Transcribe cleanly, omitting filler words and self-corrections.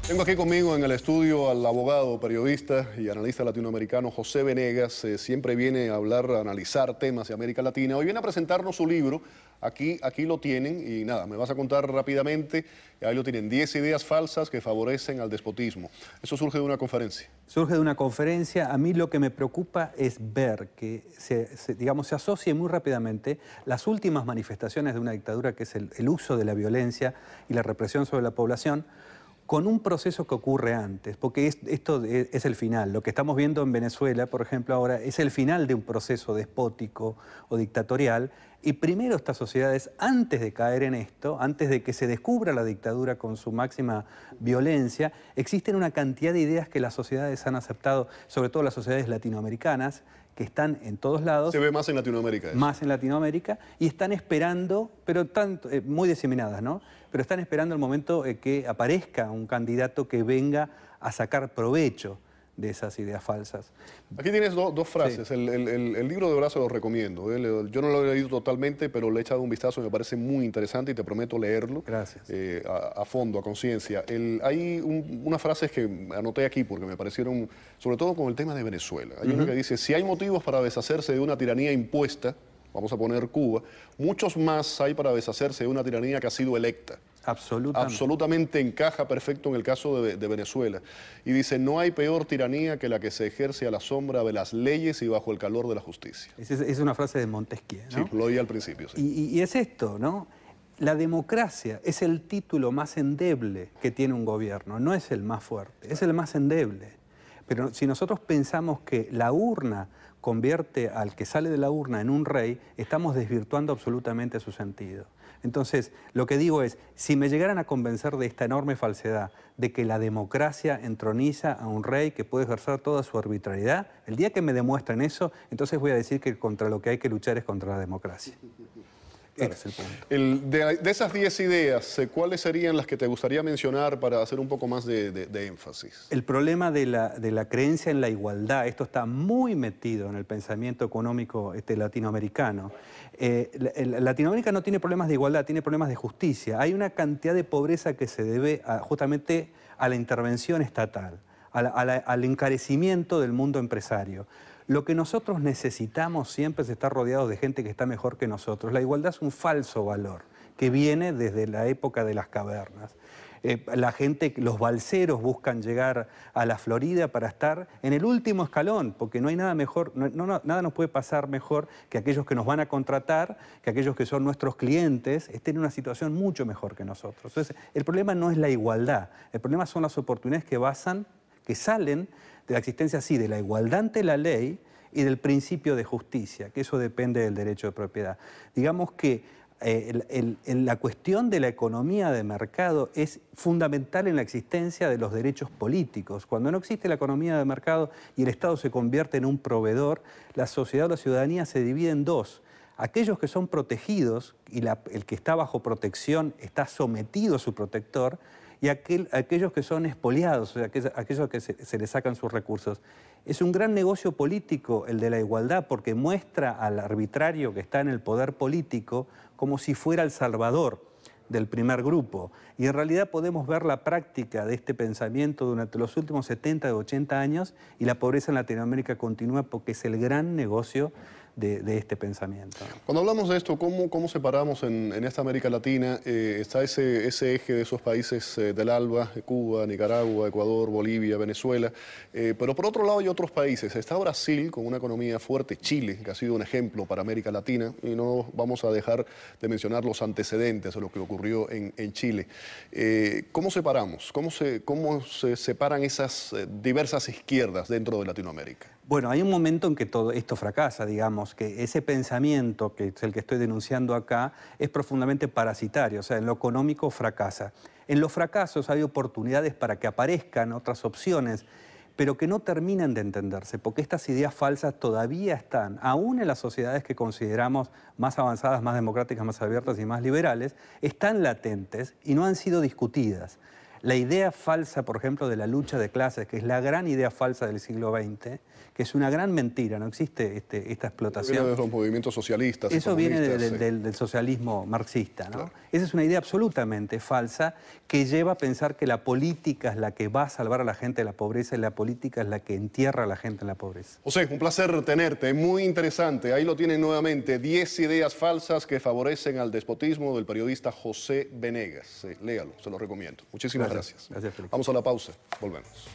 Tengo aquí conmigo en el estudio al abogado, periodista y analista latinoamericano José Venegas. Siempre viene a hablar, a analizar temas de América Latina. Hoy viene a presentarnos su libro. Aquí lo tienen y nada, me vas a contar rápidamente. Ahí lo tienen, 10 ideas falsas que favorecen al despotismo. Eso surge de una conferencia. Surge de una conferencia. A mí lo que me preocupa es ver que se asocie muy rápidamente las últimas manifestaciones de una dictadura, que es el uso de la violencia y la represión sobre la población, con un proceso que ocurre antes, porque esto es el final. Lo que estamos viendo en Venezuela, por ejemplo, ahora, es el final de un proceso despótico o dictatorial, y primero estas sociedades, antes de caer en esto, antes de que se descubra la dictadura con su máxima violencia, existen una cantidad de ideas que las sociedades han aceptado, sobre todo las sociedades latinoamericanas, que están en todos lados. Se ve más en Latinoamérica eso. Más en Latinoamérica, y están esperando, pero muy diseminadas, ¿no? Pero están esperando el momento que aparezca un candidato que venga a sacar provecho de esas ideas falsas. Aquí tienes dos frases. Sí. El libro de verdad se lo recomiendo. Yo no lo he leído totalmente, pero le he echado un vistazo y me parece muy interesante y te prometo leerlo. Gracias. A fondo, a conciencia. Hay unas frases que anoté aquí porque me parecieron, sobre todo con el tema de Venezuela. Hay una que dice, si hay motivos para deshacerse de una tiranía impuesta, vamos a poner Cuba, muchos más hay para deshacerse de una tiranía que ha sido electa. Absolutamente. Absolutamente encaja perfecto en el caso de Venezuela. Y dice, no hay peor tiranía que la que se ejerce a la sombra de las leyes y bajo el calor de la justicia. Es una frase de Montesquieu, ¿no? Sí, lo oí al principio. Sí. Y es esto, ¿no? La democracia es el título más endeble que tiene un gobierno, no es el más fuerte, es el más endeble. Pero si nosotros pensamos que la urna convierte al que sale de la urna en un rey, estamos desvirtuando absolutamente su sentido. Entonces, lo que digo es, si me llegaran a convencer de esta enorme falsedad, de que la democracia entroniza a un rey que puede ejercer toda su arbitrariedad, el día que me demuestren eso, entonces voy a decir que contra lo que hay que luchar es contra la democracia. Claro. Ese es el punto. De esas 10 ideas, ¿cuáles serían las que te gustaría mencionar para hacer un poco más de énfasis? El problema de la creencia en la igualdad, esto está muy metido en el pensamiento económico latinoamericano. Latinoamérica no tiene problemas de igualdad, tiene problemas de justicia. Hay una cantidad de pobreza que se debe justamente a la intervención estatal, al encarecimiento del mundo empresario. Lo que nosotros necesitamos siempre es estar rodeados de gente que está mejor que nosotros. La igualdad es un falso valor que viene desde la época de las cavernas. La gente, los balseros buscan llegar a la Florida para estar en el último escalón, porque no hay nada mejor, nada nos puede pasar mejor que aquellos que nos van a contratar, que aquellos que son nuestros clientes, estén en una situación mucho mejor que nosotros. Entonces, el problema no es la igualdad, el problema son las oportunidades que salen de la existencia, sí, de la igualdad ante la ley y del principio de justicia, que eso depende del derecho de propiedad. Digamos que la cuestión de la economía de mercado es fundamental en la existencia de los derechos políticos. Cuando no existe la economía de mercado y el Estado se convierte en un proveedor, la sociedad o la ciudadanía se divide en dos. Aquellos que son protegidos y el que está bajo protección está sometido a su protector, y aquellos que son expoliados, o sea, aquellos que se les sacan sus recursos. Es un gran negocio político el de la igualdad, porque muestra al arbitrario que está en el poder político como si fuera el salvador del primer grupo. Y en realidad podemos ver la práctica de este pensamiento durante los últimos 70 o 80 años, y la pobreza en Latinoamérica continúa porque es el gran negocio de este pensamiento. Cuando hablamos de esto, ¿cómo separamos en esta América Latina? Está ese eje de esos países del ALBA, Cuba, Nicaragua, Ecuador, Bolivia, Venezuela, pero por otro lado hay otros países. Está Brasil con una economía fuerte, Chile, que ha sido un ejemplo para América Latina, y no vamos a dejar de mencionar los antecedentes de lo que ocurrió en Chile. ¿Cómo separamos? ¿Cómo se separan esas diversas izquierdas dentro de Latinoamérica? Bueno, hay un momento en que todo esto fracasa, digamos, que ese pensamiento, que es el que estoy denunciando acá, es profundamente parasitario, o sea, en lo económico fracasa. En los fracasos hay oportunidades para que aparezcan otras opciones, pero que no terminan de entenderse, porque estas ideas falsas todavía están, aún en las sociedades que consideramos más avanzadas, más democráticas, más abiertas y más liberales, están latentes y no han sido discutidas. La idea falsa, por ejemplo, de la lucha de clases, que es la gran idea falsa del siglo XX, que es una gran mentira, no existe esta explotación. Viene de los movimientos socialistas. Eso viene sí. del socialismo marxista, ¿no? Claro. Esa es una idea absolutamente falsa que lleva a pensar que la política es la que va a salvar a la gente de la pobreza y la política es la que entierra a la gente en la pobreza. José, un placer tenerte, muy interesante. Ahí lo tienen nuevamente, 10 ideas falsas que favorecen al despotismo del periodista José Venegas. Léalo, se lo recomiendo. Muchísimas gracias. Gracias, Félix. Vamos a la pausa, volvemos.